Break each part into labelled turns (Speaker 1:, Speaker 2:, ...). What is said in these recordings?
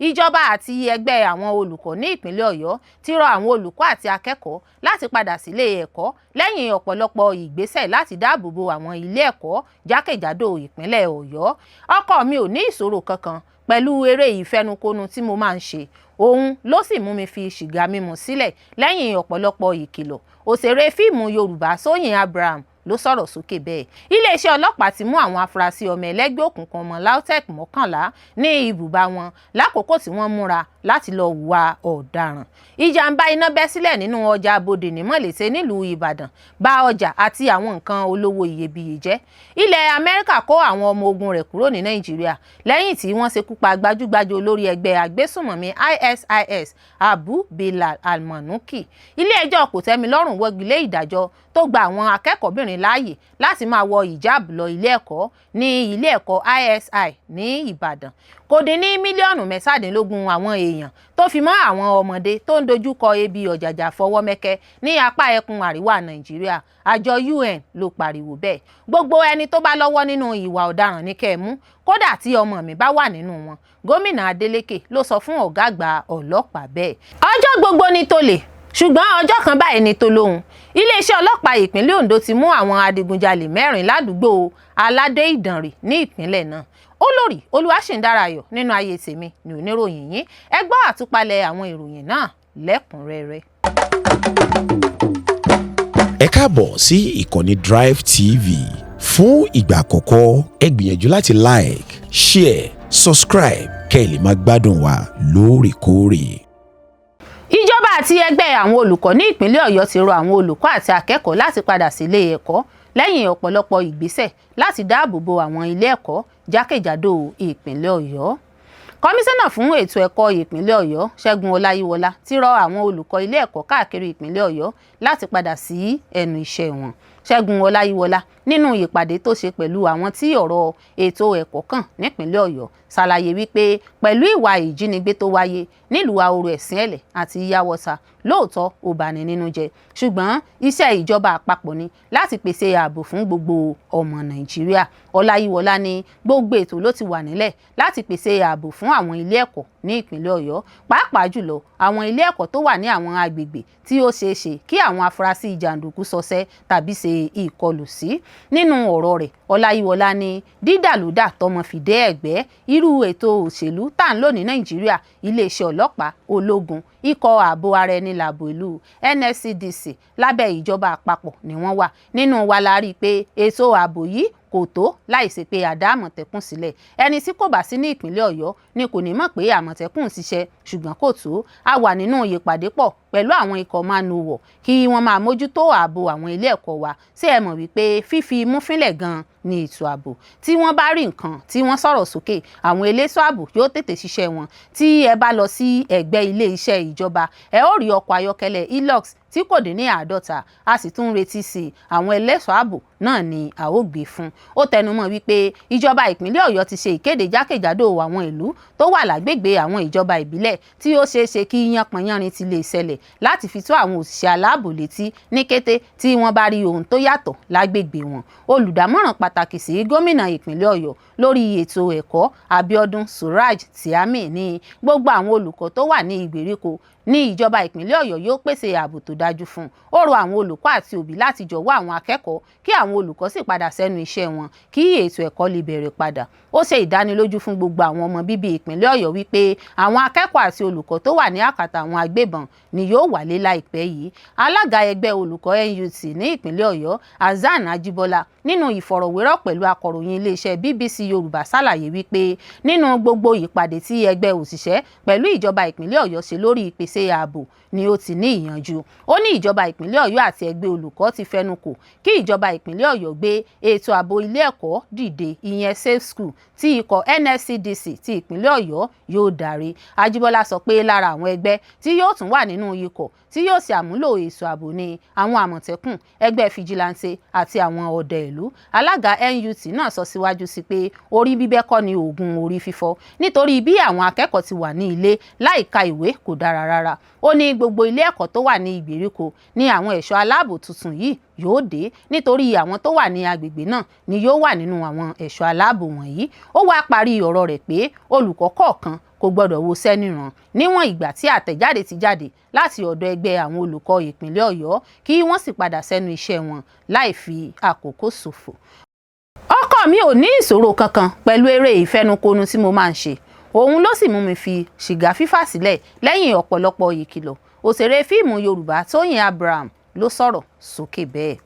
Speaker 1: ìjọba àti ẹgbẹ́ àwọn olùkọ́ ní ìpínlẹ̀ Ọ̀yọ́ ti rọ àwọn olùkọ́ àti akẹ́kọ̀ọ́ láti padà sílé ẹ̀kọ́ lẹ́yìn ọ̀pọ̀lọpọ̀ ìgbésẹ̀ láti dáàbò bo àwọn ilé ẹ̀kọ́ jákèjádò ìpínlẹ̀ Ọ̀yọ́. Ọkọ mi ò ní ìṣòro kankan pẹ̀lú eré ìfẹnukonu tí mo máa ń ṣe, òun ló sì mú mi fi sìgá mímu sílẹ̀ lẹ́yìn ọ̀pọ̀lọpọ̀ ìkìlọ̀. Òṣèré fíìmù Yorùbá Tóyìn Abraham ló sọ̀rọ̀ sókè bẹ́ẹ̀. Iléeṣẹ́ ọlọ́pàá ti mú àwọn afurasí ọmọ ẹlẹ́gbẹ́ òkùnkùn ọmọ LAUTECH 11 ní ibùba wọn lákòókò tí wọ́n múra láti lọ hùwà ọ̀daràn. Ìjàmbá iná bẹ́ sílẹ̀ nínú ọjà Bódè ní Mọ̀lété nílùú Ìbàdàn, bà ọjà àti àwọn nǹkan olówó iyebíye jẹ́. Ilẹ̀ Amẹ́ríkà kó àwọn ọmọ ogun rẹ̀ kúrò ní Nàìjíríà lẹ́yìn tí wọ́n ṣekú pa gbajúgbajà olórí ẹgbẹ́ agbésùnmọ̀mí ISIS Abu Bilal al-Manuki. Ilé-ẹjọ́ kòtẹ́milọ́rùn wọ́gilé ìdájọ́ tó gba àwọn akẹ́kọ̀ọ́bìnrin láàyè láti máa wọ ìjáàbù lọ ilé ẹ̀kọ́ ní ilé ẹ̀kọ́ ISI ní Ìbàdàn. Kò dín ní mílíọ̀nù 17 àwọn èèyàn tó fi mọ́ àwọn ọmọdé tó ń dojúkọ ebi ọ̀jàjà fọwọ́ mẹ́kẹ́ ní apá ẹkùn àríwá Nàìjíríà. Àjọ UN ló pariwo bẹ́ẹ̀. Gbogbo ẹni tó bá lọ́wọ́ nínú ìwà ọ̀daràn ní kẹ́ ẹ mú, kódà tí ọmọ mi bá wà nínú wọn. Gómìnà Adeleke ló sọ fún ọ̀gá àgbà ọlọ́pàá bẹ́ẹ̀. Ọjọ́ gbogbo ni tolè, ṣùgbọ́n ọjọ́ kan báyìí ni tolóhun. Iléeṣẹ́ ọlọ́pàá ìpínlẹ̀ Ondo ti mú àwọn adigunjalè 4 ládùúgbò Aládé Ìdànrè ní ìpínlẹ̀ náà. Olórí Olúwaṣìndárayọ̀ nínú ayé tèmi ní oníròyìn yín. Ẹ gbọ́ àtúpalẹ̀ àwọn ìròyìn náà lẹ́kùnrẹ́rẹ́.
Speaker 2: Ẹ káàbọ̀ sí ìkànnì Drive TV. Fún ìgbà àkọ́kọ́, ẹ gbìyànjú láti like, share, subscribe kẹ́ ẹ lè máa gbádùn wa lóòrèkóòrè.
Speaker 1: Ìjọba àti ẹgbẹ́ àwọn olùkọ́ ní ìpínlẹ̀ Ọ̀yọ́ ti rọ àwọn olùkọ́ àti akẹ́kọ̀ọ́ láti padà sílé ẹ̀kọ́ lẹ́yìn ọ̀pọ̀lọpọ̀ ìgbésẹ̀ láti dáàbò bo àwọn ilé ẹ̀kọ́ jákèjádò ìpínlẹ̀ Ọ̀yọ́. Kọmíṣánná fún ètò ẹ̀kọ́ ìpínlẹ̀ Ọ̀yọ́ Ṣẹ́gun Ọláyíwọlá ti rọ àwọn olùkọ́ ilé ẹ̀kọ́ káàkiri ìpínlẹ̀ Ọ̀yọ́ láti padà sí ẹnu iṣẹ́ wọn. Ṣẹ́gun Ọláyíwọlá nínú ìpàdé tó ṣe pẹ̀lú àwọn tí ọ̀rọ̀ ètò ẹ̀kọ́ kàn nípínlẹ̀ Ọ̀yọ́ ṣàlàyé wípé pẹ̀lú ìwà ìjínigbé tó wáyé nílùú Ahoro Ẹ̀sìnẹ̀lẹ̀ àti Ìyáwọ̀sà lóòótọ́ ó bani nínú jẹ́, ṣùgbọ́n iṣẹ́ ìjọba àpapọ̀ ni láti pèsè ààbò fún gbogbo ọmọ Nàìjíríà. Ọláyíwọlá ní gbogbo ètò ló ti wà nílẹ̀ láti pèsè ààbò fún àwọn ilé ẹ̀kọ́ ní ìpínlẹ̀ Ọ̀yọ́, pàápàá jùlọ àwọn ilé ẹ̀kọ́ tó wà ní àwọn agbègbè tí ó ṣeé ṣe kí àwọn afurasí jàǹdùkú ṣọṣẹ́ tàbí ṣe ìkọlù sí. Nínú ọ̀rọ̀ rẹ̀, Ọláyíwọlá ní dídàlúdà tọmọ fìdé ẹ̀gbẹ́ irú ètò òṣèlú tá ń lò ní Nàìjíríà, iléeṣẹ́ ọlọ́pàá, ológun, ikọ̀ ààbò ara ẹni làbò ìlú NSCDC lábẹ́ ìjọba àpapọ̀ ni wọ́n wà. Nínú wa la rí i pé ètò ààbò yìí kò tó láìsí pé a dá Àmọ̀tẹ́kùn sílẹ̀. Ẹni tí kò bá sí ní ìpínlẹ̀ Ọ̀yọ́ ni kò ní mọ̀ pé Àmọ̀tẹ́kùn ń ṣiṣẹ́, ṣùgbọ́n kò tó. A wà nínú ìpàdé pọ̀ pẹ̀lú àwọn ikọ̀ manowar kí wọ́n máa mójútó ààbò àwọn ilé ẹ̀kọ́ wa. Ṣé ẹ mọ̀ wípé fífi imú fínlẹ̀ gan ní ètò ààbò? Tí wọ́n bá rí nǹkan tí wọ́n sọ̀rọ̀ sókè, àwọn elétò ààbò yóò tètè ṣiṣẹ́ wọn. Tí ẹ bá lọ sí ẹ̀gbẹ́ ilé iṣẹ́ ìjọba, ẹ ó rí ọkọ̀ ayọ́kẹ́lẹ́ Hilux tí kò dín ní 50, a sì tún retí sí àwọn ẹlẹ́ṣọ́ ààbò náà ni a ó gbé fún. Ó tẹnumọ́ wípé ìjọba ìpínlẹ̀ Ọ̀yọ́ ti ṣe ìkéde jákèjádò àwọn ìlú tó wà lágbègbè àwọn ìjọba ìbílẹ̀ tí ó ṣeé ṣe kí yánpọnyánrin ti lè ṣẹlẹ̀ láti fi tó àwọn òṣìṣẹ́ aláàbò létí ní kété tí wọ́n bá rí ohun tó yàtọ̀ lágbègbè wọn. Olùdámọ̀ràn pàtàkì sí gómìnà ìpínlẹ̀ Ọ̀yọ́ lórí ètò ẹ̀kọ́ Abíọ́dún Suraj Tiami ní gbogbo àwọn olùkọ́ tó wà ní ìgbèríko ní ìjọba ìpínlẹ̀ Ọ̀yọ́ yóò pèsè ààbò tó dájú fún. Ó rọ àwọn olùkọ́ àti òbí láti jọ̀wọ́ àwọn akẹ́kọ̀ọ́ kí àwọn olùkọ́ sì padà sẹ́nu iṣẹ́ wọn kí ètò ẹ̀kọ́ lè bẹ̀rẹ̀ padà. Ó ṣe ìdánilójú fún gbogbo àwọn ọmọ bíbí ìpínlẹ̀ Ọ̀yọ́ wípé àwọn akẹ́kọ̀ọ́ àti olùkọ́ tó wà ní àkàtà àwọn agbébọn ni yóò wálé láìpẹ́ yìí. Alága ẹgbẹ́ olùkọ́ NUT ní ìpínlẹ̀ Ọ̀yọ́ Hasan Ajibola nínú ìfọ̀rọ̀wérọ̀ pẹ̀lú akọ̀ròyìn iléeṣẹ́ BBC Yorùbá ṣàlàyé wípé nínú gbogbo ìpàdé tí ẹgbẹ́ òṣìṣẹ́ pẹ̀lú ìjọba ìpínlẹ̀ Ọ̀yọ́ ṣe lórí ìpèsè ààbò ni ó ti ní ìyànjú. Ó ní ìjọba ìpínlẹ̀ Ọ̀yọ́ àti ẹgbẹ́ olùkọ́ ti fẹnu kò kí ìjọba ìpínlẹ̀ Ọ̀yọ́ gbé ètò ààbò ilé ẹ̀kọ́ dìde, ìyẹn safe school tí ikọ̀ NSCDC ti ìpínlẹ̀ Ọ̀yọ́ yóò darí. Ajíbọ́lá sọ pé lára àwọn ẹgbẹ́ tí yóò tún wà nínú ikọ̀ tí yóò ṣe àmúlò ètò ààbò ní àwọn Àmọ̀tẹ́kùn, ẹgbẹ́ fìjìláńtè àti àwọn ọdẹ ìlú. Alága NUT náà sọ síwájú sí pé orí bíbẹ́ kọ́ ni oògùn orí fífọ́, nítorí bí àwọn akẹ́kọ̀ọ́ ti wà ní ilé láìka ìwé kò dára rárá. Ó ní gbogbo ilé ẹ̀kọ́ tó wà ní ìgbèríko ní àwọn ẹ̀ṣọ́ aláàbò tuntun yìí yóò dé, nítorí àwọn tó wà ní agbègbè náà ni yóò wà nínú àwọn ẹ̀ṣọ́ aláàbò wọ̀nyí. Ó wá parí ọ̀rọ̀ rẹ̀ pé olùkọ́ kọ̀ọ̀kan kò gbọdọ̀ wo sẹ́nìràn níwọ̀n ìgbà tí àtẹ̀jáde ti jáde láti ọ̀dọ̀ ẹgbẹ́ àwọn olùkọ́ ìpínlẹ̀ Ọ̀yọ́ kí wọ́n sì padà sẹ́nu iṣẹ́ wọn láì fi àkókò ṣòfò. Ọkọ mi ò ní ìṣòro kankan pẹ̀lú eré ìfẹnukonu tí mo máa ń ṣe, òun ló sì mú mi fi sìgá fífà sílẹ̀ lẹ́yìn ọ̀pọ̀lọpọ̀ ìkìlọ̀. Òṣèré fíìmù Yorùbá Tóyìn Abraham ló sọ̀rọ̀ sókè bẹ́ẹ̀.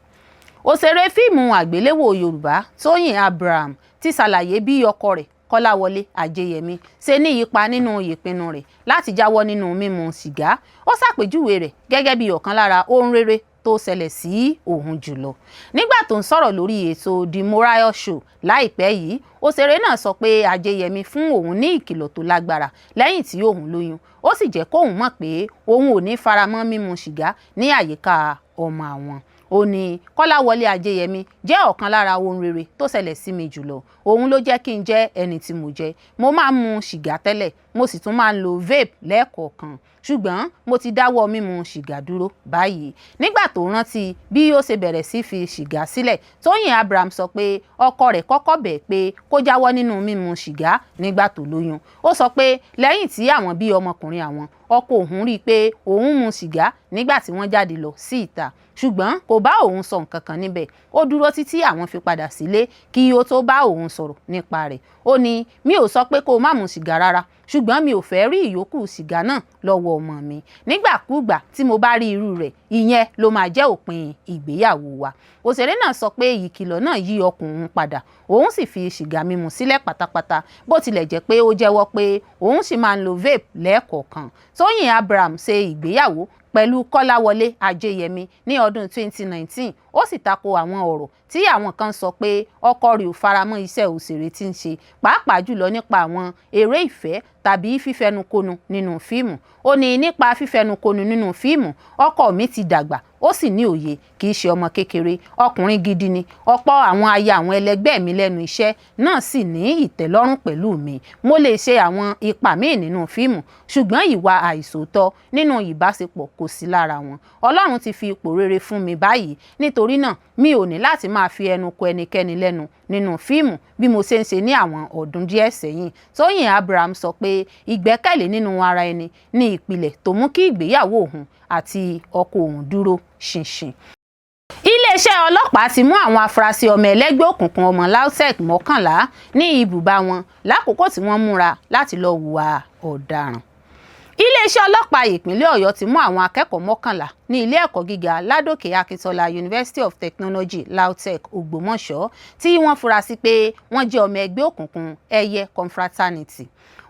Speaker 1: Òṣèré fíìmù àgbéléwò Yorùbá Tóyìn Abraham ti ṣàlàyé bí ọkọ rẹ̀ Kọ́láwọlé Ajéyẹmí ṣe ní ipa nínú ìpinnu rẹ̀ láti jáwọ́ nínú mímu sìgá. Ó ṣàpèjúwe rẹ̀ gẹ́gẹ́ bí ọ̀kan lára ohun rere tó ṣẹlẹ̀ sí òun jùlọ. Nígbà tó ń sọ̀rọ̀ lórí ètò The Morayo Show láìpẹ́ yìí, òṣèré náà sọ pé Ajéyẹmí fún òun ní ìkìlọ̀ tó lágbára lẹ́yìn tí òun lóyún. Ó sì jẹ́ kóun mọ̀ pé òun ò ní faramọ́ mímu sìgá ní àyíká ọmọ àwọn. Ó ní Kọ́láwọlé Ajéyẹmí jẹ́ ọ̀kan lára ohun rere tó ṣẹlẹ̀ sí mi jùlọ. Òun ló jẹ́ kí n jẹ́ ẹni tí mo jẹ́. Mo máa ń mu sìgá tẹ́lẹ̀, mo sì tún máa ń lo vape lẹ́ẹ̀kọ̀ọ̀kan, ṣùgbọ́n mo ti dáwọ́ mímu sìgá dúró báyìí. Nígbà tó rántí bí ó ṣe bẹ̀rẹ̀ sí fi sìgá sílẹ̀, Tóyìn Abraham sọ pé ọkọ rẹ̀ kọ́kọ́ bẹ̀ pé kó jáwọ́ nínú mímu sìgá nígbà tó lóyún. Ó sọ pé lẹ́yìn tí àwọn bí ọmọkùnrin àwọn, ọkọ òun rí i pé òun mu sìgá nígbà tí wọ́n jáde lọ sí ìta, ṣùgbọ́n kò bá òun sọ nǹkan kan níbẹ̀. Ó dúró títí àwọn fi padà sílé kí ó tó bá òun sọ̀rọ̀ nípa rẹ̀. Ó ní mi ò sọ pé kó o má mu sìgá rárá, ṣùgbọ́n mi ò fẹ́ rí ìyókù sìgá náà lọ́wọ́ ọmọ mi. Nígbàkúùgbà tí mo bá rí irú rẹ̀, ìyẹn ló máa jẹ́ òpin ìgbéyàwó wa. Òṣèré náà sọ pé ìkìlọ̀ náà yí ọkàn òun padà, òun sì fi sìgá mímu sílẹ̀ pátápátá, bó tilẹ̀ jẹ́ pé ó jẹ́wọ́ pé òun sì máa ń lo vape lẹ́ẹ̀kọ̀ọ̀kan. Tóyìn Abraham ṣe ìgbéyàwó pẹ̀lú Kọ́láwọlé Ajéyẹmí ní ọdún 2019. Ó sì tako àwọn ọ̀rọ̀ tí àwọn kan sọ pé ọkọ rẹ̀ ò faramọ́ iṣẹ́ òṣèré tí ń ṣe, pàápàá jùlọ nípa àwọn eré ìfẹ́ tàbí fífẹnukonu nínú fíìmù. Ó ní nípa fífẹnukonu nínú fíìmù, ọkọ mi ti dàgbà, ó sì ní òye, kì í ṣe ọmọ kékeré, ọkùnrin gidi ni. Ọ̀pọ̀ àwọn aya àwọn ẹlẹgbẹ́ mi lẹ́nu iṣẹ́ náà sì ní ìtẹ́lọ́rùn pẹ̀lú mi. Mo lè ṣe àwọn ipa míì nínú fíìmù, ṣùgbọ́n ìwà àìṣòótọ́ nínú ìbáṣepọ̀ kò sí lára wọn. Ọlọ́run ti fi ipò rere fún mi báyìí, nítorí náà mi ò ní láti máa fi ẹnu kò ẹnikẹ́ni lẹ́nu nínú fíìmù bí mo ṣe ń ṣe ní àwọn ọdún díẹ̀ sẹ́yìn. Tóyìn Abraham sọ pé ìgbẹ́kẹ̀lé nínú ara ẹni ní ìpìlẹ̀ tó mú kí ìgbéyàwó òun àti ọkọ òun dúró ṣinṣin. Iléeṣẹ́ ọlọ́pàá ti mú àwọn afurasí ọmọ ẹlẹ́gbẹ́ òkùnkùn ọmọ LAUTECH 11 ní ibùba wọn lákòókò tí wọ́n múra láti lọ hùwà ọ̀daràn. Iléeṣẹ́ ọlọ́pàá ìpínlẹ̀ Ọ̀yọ́ ti mú àwọn akẹ́kọ̀ọ́ 11 ní ilé ẹ̀kọ́ gíga Ládòkè Akíntọ́lá University of Technology LAUTECH Ògbómọ̀ṣọ́ tí wọ́n fura sí pé wọ́n jẹ́ ọmọ ẹgbẹ́ òkùnkùn ẹyẹ confraternity.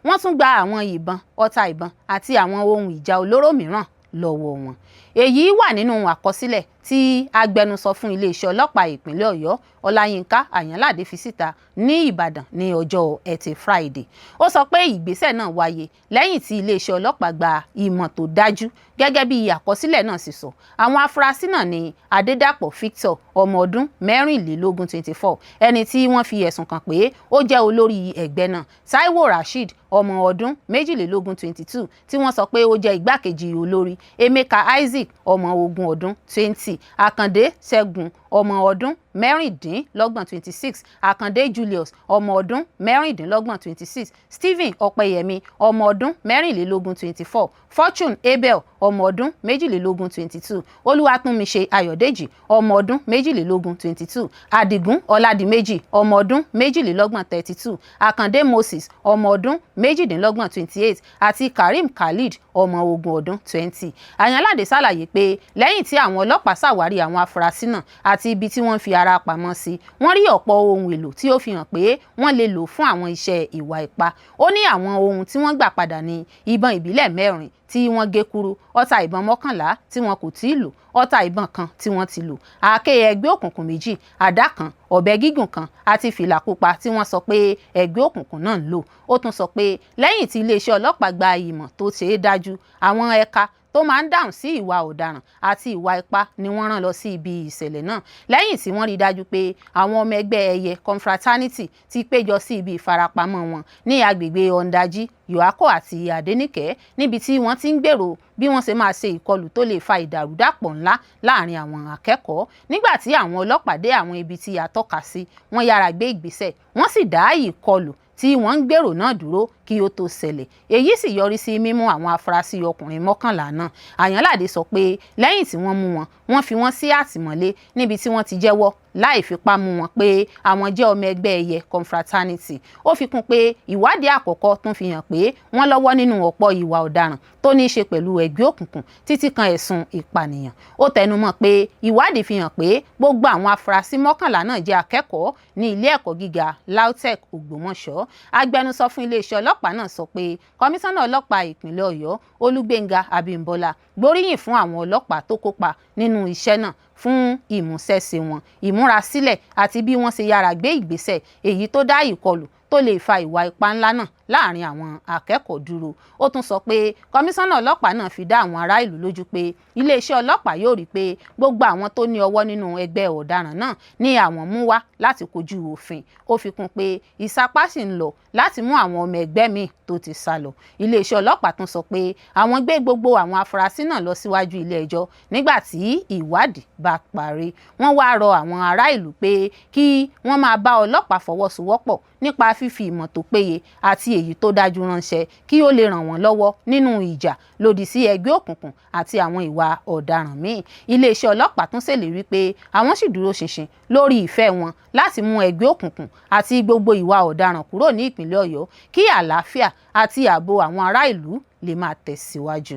Speaker 1: Wọ́n tún gba àwọn ìbọn, ọta ìbọn àti àwọn ohun ìjà olóró mìíràn lọ́wọ́ wọn. Èyí wà nínú àkọsílẹ̀ tí agbẹnusọ fún iléeṣẹ́ ọlọ́pàá ìpínlẹ̀ Ọ̀yọ́ Ọláyínká Àyànládé fi síta ní Ìbàdàn ní ọjọ́ Ẹtì Friday. Ó sọ pé ìgbésẹ̀ náà wáyé lẹ́yìn tí iléeṣẹ́ ọlọ́pàá gba ìmọ̀ tó dájú. Gẹ́gẹ́ bí àkọsílẹ̀ náà sì sọ, àwọn afurasí náà ní Adédàpọ̀ Victor ọmọ ọdún 24, ẹni tí wọ́n fi ẹ̀sùn kàn pé ó jẹ́ olórí ẹgbẹ́ náà, Taiwo Rasheed ọmọ ọdún 22, tí wọ́n sọ pé ó jẹ́ igbákejì olórí, Emeka Isaac ọmọ ogún ọdún 20, Àkàndé Ṣẹ́gun ọmọ ọdún 26, Àkàndé Julius ọmọ ọdún 26, Stephen Ọpẹ́yẹmí ọmọ ọdún 24, Fortune Abel ọmọ ọdún 22, Olúwatúnmiṣe Ayọ̀dèjì ọmọ ọdún 22, Àdìgún Ọládìméjì ọmọ ọdún 32, Àkàndé Moses ọmọ ọdún 28 àti Karim Khalid ọmọ ogún ọdún 20. Àyànládé ṣàlàyé pé lẹ́yìn tí àwọn ọlọ́pàá ṣàwárí àwọn afurasí náà àti ibi tí wọ́n fi ara pamọ́ sí, wọ́n rí ọ̀pọ̀ ohun èlò tí ó fi hàn pé wọ́n lè lò fún àwọn iṣẹ́ ìwà ipá. Ó ní àwọn ohun tí wọ́n gbà padà ní ìbọn ìbílẹ̀ 4 tí wọ́n gé kúrú, ọta ìbọn 11 tí wọn kò tíì lò, ọta ìbọn kan tí wọ́n ti lò, àáké ẹgbẹ́ òkùnkùn 2, àdá kan, ọ̀bẹ gígùn kan àti fìlà pupa tí wọ́n sọ pé ẹgbẹ́ òkùnkùn náà ń lò. Ó tún sọ pé lẹ́yìn tí iléeṣẹ́ ọlọ́pàá gba ìmọ̀ tó ṣe é dájú, àwọn ẹ̀ka tó máa ń dáhùn sí ìwà ọ̀daràn àti ìwà ipá ni wọ́n rán lọ sí ibi ìṣẹ̀lẹ̀ náà lẹ́yìn tí wọ́n rí dájú pé àwọn ọmọ ẹgbẹ́ ẹyẹ confraternity ti péjọ sí ibi ìfarapamọ́ wọn ní agbègbè Ọ̀ndájí, Yòákò àti Adéníkẹ́, níbi tí wọ́n ti ń gbèrò bí wọ́n ṣe máa ṣe ìkọlù tó lè fa ìdàrúdàpọ̀ ńlá láàrin àwọn akẹ́kọ̀ọ́. Nígbà tí àwọn ọlọ́pàá dé àwọn ibi tí a tọ́ka sí, wọ́n yára gbé ìgbésẹ̀, wọ́n sì dá ìkọlù tí wọ́n ń gbèrò náà dúró kí ó tó ṣẹlẹ̀. Èyí sì yọrí sí mímú àwọn afurasí ọkùnrin 11 náà. Àyànládé sọ pé lẹ́yìn tí wọ́n mú wọn, wọ́n fi wọ́n sí àtìmọ́lé níbi tí wọ́n ti jẹ́wọ́ láì fipá mú wọn pé àwọn jẹ́ ọmọ ẹgbẹ́ ẹyẹ confraternity. Ó fi kún pé ìwádìí àkọ́kọ́ tún fi hàn pé wọ́n lọ́wọ́ nínú ọ̀pọ̀ ìwà ọ̀daràn tó ní í ṣe pẹ̀lú ẹgbẹ́ òkùnkùn títí kan ẹ̀sùn ìpànìyàn. Ó tẹnumọ́ pé ìwádìí fi hàn pé gbogbo àwọn afurasí 11 náà jẹ́ akẹ́kọ̀ọ́ ní ilé ẹ̀kọ́ gíga LAUTECH Ògbómọ̀ṣọ́. Agbẹnusọ fún iléeṣẹ́ ọlọ́pàá náà sọ pé kọmíṣánná ọlọ́pàá ìpínlẹ̀ Ọ̀yọ́ Olúgbénga Abímbọ́lá gbóríyìn fún àwọn ọlọ́pàá tó kópa nínú iṣẹ́ náà fún ìmúṣẹ́ṣe wọn, ìmúrasílẹ̀ àti bí wọ́n ṣe yára gbé ìgbésẹ̀ èyí tó dá ìkọlù tó lè fa ìwà ipá ńlá náà láàrin àwọn akẹ́kọ̀ọ́ dúró. Ó tún sọ pé kọmíṣánná ọlọ́pàá náà fi dá àwọn ará ìlú lójú pé iléeṣẹ́ ọlọ́pàá yóò rí pé gbogbo àwọn tó ní ọwọ́ nínú ẹgbẹ́ ọ̀daràn náà ní àwọn mú wá láti kojú òfin. Ó fi kún pé ìsapá sì ń lọ láti mú àwọn ọmọ ẹgbẹ́ míì tó ti sá lọ. Iléeṣẹ́ ọlọ́pàá tún sọ pé àwọn gbé gbogbo àwọn afurasí náà lọ síwájú ilé ẹjọ́ nígbà tí ìwádìí bá parí. Wọ́n wá rọ àwọn ará ìlú pé kí wọ́n máa bá ọlọ́pàá fọwọ́sowọ́pọ̀ nípa fífi ìmọ̀ tó péye àti èyí tó dájú ránṣẹ́ kí ó lè ràn wọ́n lọ́wọ́ nínú ìjà lòdì sí ẹgbẹ́ òkùnkùn àti àwọn ìwà ọ̀daràn míì. Iléeṣẹ́ ọlọ́pàá tún ṣèlérí pé àwọn sì dúró ṣinṣin lórí ìfẹ́ wọn láti mú ẹgbẹ́ òkùnkùn àti gbogbo ìwà ọ̀daràn kúrò ní ìpínlẹ̀ Ọ̀yọ́ kí àlàáfíà àti ààbò àwọn ará ìlú lè máa tẹ̀síwájú.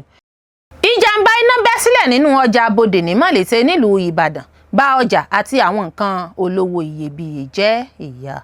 Speaker 1: Ìjàmbá iná bẹ́ sílẹ̀ nínú ọjà Bodè ní Mọ̀lété nílùú Ìbàdàn bà ọjà àti àwọn nǹkan olówó iyebíye jẹ́ ìyà.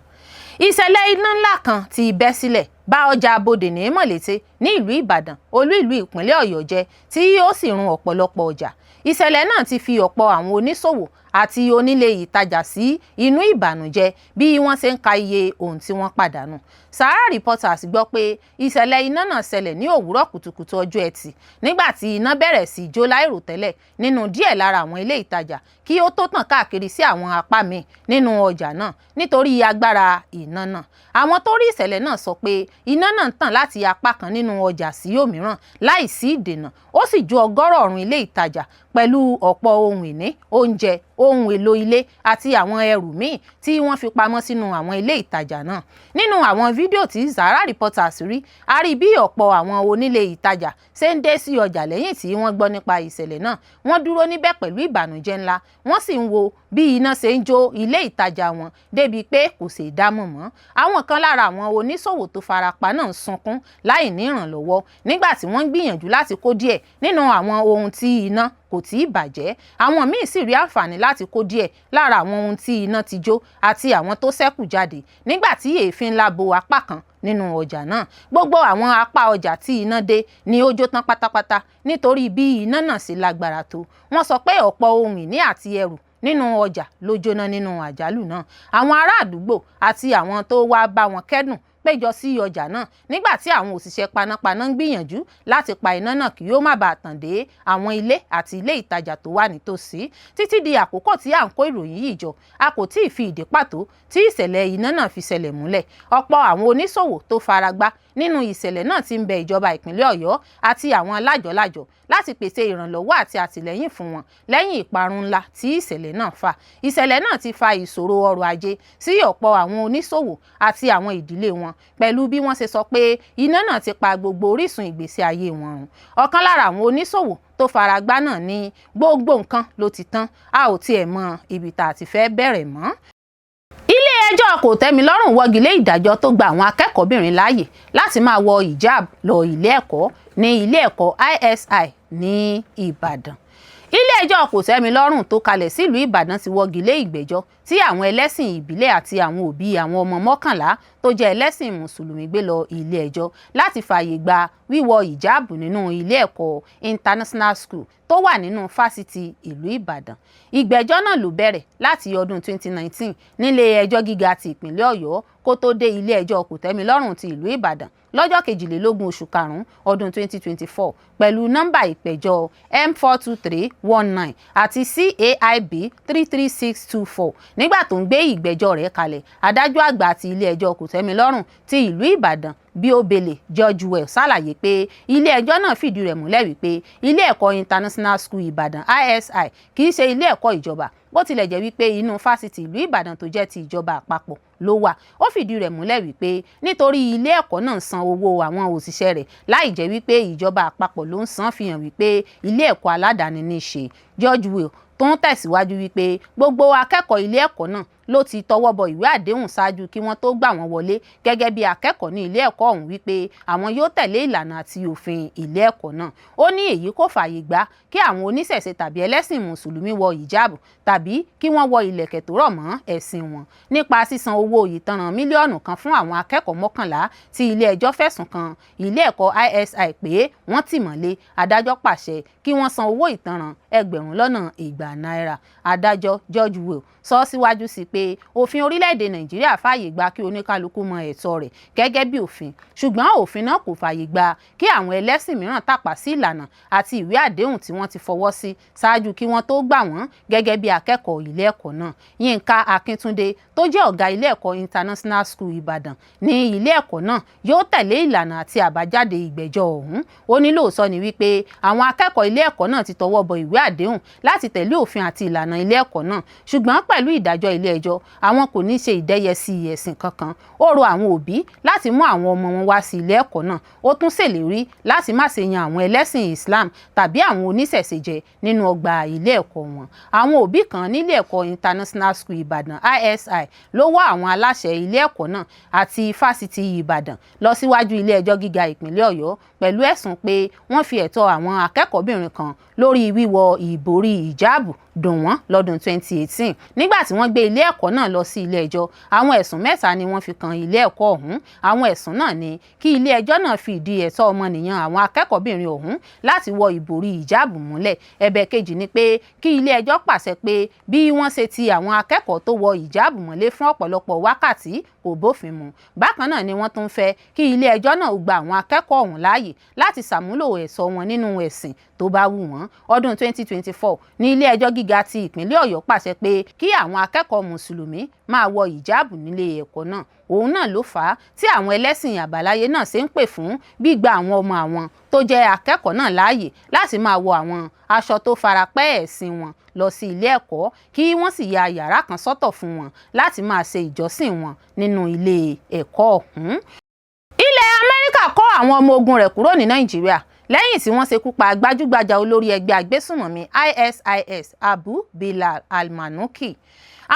Speaker 1: Ìṣẹ̀lẹ̀ iná ńlá kan ti bẹ́ sílẹ̀ bà ọjà Bodè ní Mọ̀lété ní ìlú Ìbàdàn olú ìlú ìpínlẹ̀ Ọ̀yọ́ jẹ́ tí ó sì run ọ̀pọ̀lọpọ̀ ọjà. Ìṣẹ̀lẹ̀ náà ti fi ọ̀pọ̀ àwọn oníṣòwò àti onílé ìtajà sí inú ìbànújẹ́ bí wọ́n ṣe ń ka iye ohun tí wọ́n pàdánù. Sahara Reporters gbọ́ pé ìṣẹ̀lẹ̀ iná náà ṣẹlẹ̀ ní òwúrọ̀ kùtùkùtù ọjọ́ Ẹtì nígbà tí iná bẹ̀rẹ̀ sí jó láìròtẹ́lẹ̀ nínú díẹ̀ lára àwọn ilé ìtajà kí ó tó tàn káàkiri sí àwọn apá míì nínú ọjà náà nítorí agbára iná náà. Àwọn tó rí ìṣẹ̀lẹ̀ náà sọ pé iná náà ń tàn láti apá kan nínú ọjà sí òmíràn láìsí ìdènà. Ó sì jó ọgọ́rọ̀ọ̀rún ilé ìtajà pẹ̀lú ọ̀pọ̀ ohun ìní, oúnjẹ, ohun èlò ilé àti àwọn ẹrù míì tí wọ́n fi pamọ́ sínú àwọn ilé ìtajà náà. Nínú àwọn fídíò tí Sahara Reporters rí, a rí bí ọ̀pọ̀ àwọn onílé ìtajà ṣe ń dé sí ọjà lẹ́yìn tí wọ́n gbọ́ nípa ìṣẹ̀lẹ̀ náà. Wọ́n dúró níbẹ̀ pẹ̀lú ìbànújẹ́ ńlá, wọ́n sì ń wo bí iná ṣe ń jó ilé ìtajà wọn débi pé kò ṣeé dámọ̀ mọ́. Àwọn kan lára àwọn oníṣòwò tó farapa náà ń sunkún láì ní ìrànlọ́wọ́ nígbà tí wọ́n ń gbìyànjú láti kó díẹ̀ nínú àwọn ohun tí iná kò tí ì bàjẹ́. Àwọn míì sì rí àǹfààní láti kó díẹ̀ lára àwọn ohun tí iná ti jó àti àwọn tó ṣẹ́kù jáde nígbà tí èéfín ńlá bo apá kan nínú ọjà náà. Gbogbo àwọn apá ọjà tí iná dé ni ó jó tán pátápátá nítorí bí iná náà ṣe lágbára tó. Wọ́n sọ pé ọ̀pọ̀ ohun ìní àti ẹrù nínú ọjà ló jóná nínú àjálù náà. Àwọn ará àdúgbò àti àwọn tó wá bá wọn kẹ́dùn péjọ sí ọjà náà nígbà tí àwọn òṣìṣẹ́ panápaná ń gbìyànjú láti pa iná náà kí ó má bàa tàn dé àwọn ilé àti ilé ìtajà tó wà nítòsí. Títí di àkókò tí à ń kó ìròyìn yìí jọ, a kò tí ì fi ìdí pàtó tí ìṣẹ̀lẹ̀ iná náà fi ṣẹlẹ̀ múlẹ̀. Ọ̀pọ̀ àwọn oníṣòwò tó faragbá nínú ìṣẹ̀lẹ̀ náà ti ń bẹ ìjọba ìpínlẹ̀ Ọ̀yọ́ àti àwọn lájọ̀lájọ̀ láti pèsè ìrànlọ́wọ́ àti àtìlẹ́yìn fún wọn lẹ́yìn ìparun ńlá tí ìṣẹ̀lẹ̀ náà fà. Ìṣẹ̀lẹ̀ náà ti fa ìṣòro ọrọ̀ ajé sí ọ̀pọ̀ àwọn oníṣòwò àti àwọn ìdílé wọn pẹ̀lú bí wọ́n ṣe sọ pé iná náà ti pa gbogbo orísun ìgbésí ayé wọn run. Ọ̀kan lára àwọn oníṣòwò tó faragbá náà ní gbogbo nǹkan ló ti tán, a ò tiẹ̀ mọ ibi tá a ti fẹ́ bẹ̀rẹ̀ mọ́. Ilé-ẹjọ́ kòtẹ́milọ́rùn wọ́gi lé ìdájọ́ tó gba àwọn akẹ́kọ̀ọ́bìnrin láàyè láti máa wọ hijab lọ ilé ẹ̀kọ́ ní ilé ẹ̀kọ́ ISI ní Ìbàdàn. Ilé-ẹjọ́ kòtẹ́milọ́rùn tó kalẹ̀ sílùú Ìbàdàn ti wọ́gi lé ìgbẹ́jọ́ tí àwọn ẹlẹ́sìn ìbílẹ̀ àti àwọn òbí àwọn ọmọ 11 tó jẹ́ ẹlẹ́sìn mùsùlùmí gbé lọ ilé-ẹjọ́ láti fààyè gba wíwọ hijab nínú ilé ẹ̀kọ́ International School tó wà nínú fásitì ìlú Ìbàdàn. Ìgbẹ́jọ́ náà ló bẹ̀rẹ̀ láti ọdún 2019 nílé ẹjọ́ gíga ti ìpínlẹ̀ Ọ̀yọ́ kó tó dé ilé ẹjọ́ kòtẹ́milọ́rùn ti ìlú Ìbàdàn lọ́jọ́ 22 oṣù karùn-ún ọdún 2024 pẹ̀lú nọ́mbà ìpẹ̀jọ́ M42319 àti CAIB 33624. Nígbà tó ń gbé ìgbẹ́jọ́ rẹ̀ kalẹ̀, adájọ́ àgbà ti ilé ẹjọ́ kòtẹ́milọ́rùn ti ìlú Ìbàdàn Biobele George Well ṣàlàyé pé ilé ẹjọ́ náà fìdí rẹ̀ múlẹ̀ wípé ilé ẹ̀kọ́ International School Ìbàdàn ISI kì í ṣe ilé ẹ̀kọ́ ìjọba bó tilẹ̀ jẹ́ wípé inú fásitì ìlú Ìbàdàn tó jẹ́ ti ìjọba àpapọ̀ ló wà. Ó fìdí rẹ̀ múlẹ̀ wípé nítorí ilé ẹ̀kọ́ náà san owó àwọn òṣìṣẹ́ rẹ̀ láì jẹ́ wípé ìjọba àpapọ̀ ló ń san, fi hàn wípé ilé ẹ̀kọ́ aládàáni ní í ṣe. George Will tó ń tẹ̀síwájú wípé gbogbo akẹ́kọ̀ọ́ ilé ẹ̀kọ́ náà ló ti tọwọ́ bọ ìwé àdéhùn ṣáájú kí wọ́n tó gbà wọ́n wọlé gẹ́gẹ́ bí akẹ́kọ̀ọ́ ní ilé ẹ̀kọ́ ọ̀hún wípé àwọn yóò tẹ̀lé ìlànà àti òfin ilé ẹ̀kọ́ náà. Ó ní èyí kò fààyè gbà kí àwọn oníṣẹ̀ṣe tàbí ẹlẹ́sìn mùsùlùmí wọ ìjáàbù tàbí kí wọ́n wọ ìlẹ̀kẹ̀ tó rọ̀ mọ́ ẹ̀sìn wọn. Nípa sísan owó ìtanràn mílíọ̀nù kan fún àwọn akẹ́kọ̀ọ́ 11 tí ilé ẹjọ́ fẹ̀sùn kan ilé ẹ̀kọ́ ISI pé wọ́n tì mọ́lé, adájọ́ pàṣẹ kí wọ́n san owó ìtanràn $200,000. Adájọ́ George Will sọ síwájú sí pé òfin orílẹ̀-èdè Nàìjíríà fààyè gbà kí oníkálukú mọ ẹ̀tọ́ rẹ̀ gẹ́gẹ́ bí òfin, ṣùgbọ́n òfin náà kò fààyè gbà kí àwọn ẹlẹ́sìn mìíràn tàpá sí ìlànà àti ìwé àdéhùn tí wọ́n ti fọwọ́ sí ṣáájú kí wọ́n tó gbà wọ́n gẹ́gẹ́ bí akẹ́kọ̀ọ́ ilé ẹ̀kọ́ náà. Yínká Akíntúndé tó jẹ́ ọ̀gá ilé ẹ̀kọ́ International School Ìbàdàn ní ilé ẹ̀kọ́ náà yóò tẹ̀lé ìlànà àti àbájáde ìgbẹ́jọ́ ọ̀hún. Ó ní lóòótọ́ ni wípé àwọn akẹ́kọ̀ọ́ ilé ẹ̀kọ́ náà ti tọwọ́ bọ ìwé àdéhùn láti tẹ̀lé òfin àti ìlànà ilé ẹ̀kọ́ náà, ṣùgbọ́n pẹ̀lú ìdájọ́ ilé ẹjọ́ àwọn kò ní ṣe ìdẹ́yẹsí ẹ̀sìn kankan. Ó rọ àwọn òbí láti mú àwọn ọmọ wọn wá sí ilé ẹ̀kọ́ náà. Ó tún ṣèlérí láti má ṣe yan àwọn ẹlẹ́sìn Islam tàbí àwọn oníṣẹ̀ṣe jẹ nínú ọgbà ilé ẹ̀kọ́ wọn. Àwọn òbí kan nílé ẹ̀kọ́ International School Ìbàdàn ISI ló wá àwọn aláṣẹ ilé ẹ̀kọ́ náà àti fásitì Ìbàdàn lọ síwájú ilé ẹjọ́ gíga ìpínlẹ̀ Ọ̀yọ́ pẹ̀lú ẹ̀sùn pé wọ́n fi ẹ̀tọ́ àwọn akẹ́kọ̀ọ́bìnrin kan lórí wíwọ ìborí ìjáàbù dùn wọ́n lọ́dún 2018. Nígbà tí wọ́n gbé ilé ẹ̀kọ́ náà lọ sí ilé ẹjọ́, àwọn ẹ̀sùn 3 ni wọ́n fi kan ilé ẹ̀kọ́ ọ̀hún. Àwọn ẹ̀sùn náà ni kí ilé ẹjọ́ náà fi ìdí ẹ̀tọ́ ọmọnìyàn àwọn akẹ́kọ̀ọ́bìnrin ọ̀hún láti wọ ìborí ìjáàbù múlẹ̀. Ẹ̀bẹ̀ kejì ni pé kí ilé ẹjọ́ pàṣẹ pé bí wọ́n ṣe ti àwọn akẹ́kọ̀ọ́ tó wọ ìjáàbù mọ́lé fún ọ̀pọ̀lọpọ̀ wákàtí kò bófin mu. Bákan náà ni wọ́n tún fẹ́ kí ilé ẹjọ́ náà gba àwọn akẹ́kọ̀ọ́ ọ̀hún láàyè láti ṣàmúlò ẹ̀sọ́ wọn nínú ẹ̀sìn tó bá wù wọ́n. Ọdún 2024 ní ilé ẹjọ́ gíga ti ìpínlẹ̀ Ọ̀yọ́ pàṣẹ pé kí àwọn akẹ́kọ̀ọ́ mùsùlùmí máa wọ ìjáàbù nílé ẹ̀kọ́ náà. Òun náà ló fà á tí àwọn ẹlẹ́sìn àbáláyé náà ṣe ń pè fún gbígba àwọn ọmọ àwọn tó jẹ́ akẹ́kọ̀ọ́ náà láàyè láti máa wọ àwọn aṣọ tó farapẹ́ ẹ̀sìn wọn lọ sí ilé ẹ̀kọ́, kí wọ́n sì ya yàrá kan sọ́tọ̀ fún wọn láti máa ṣe ìjọsìn wọn nínú ilé ẹ̀kọ́ ọ̀hún. Ilẹ̀ Amẹ́ríkà kọ́ àwọn ọmọ ogun rẹ̀ kúrò ní Nàìjíríà lẹ́yìn tí wọ́n ṣekú pa gbajúgbajà olórí ẹgbẹ́ agbésùnmọ̀mí ISIS Abu Bilal al-Manuki.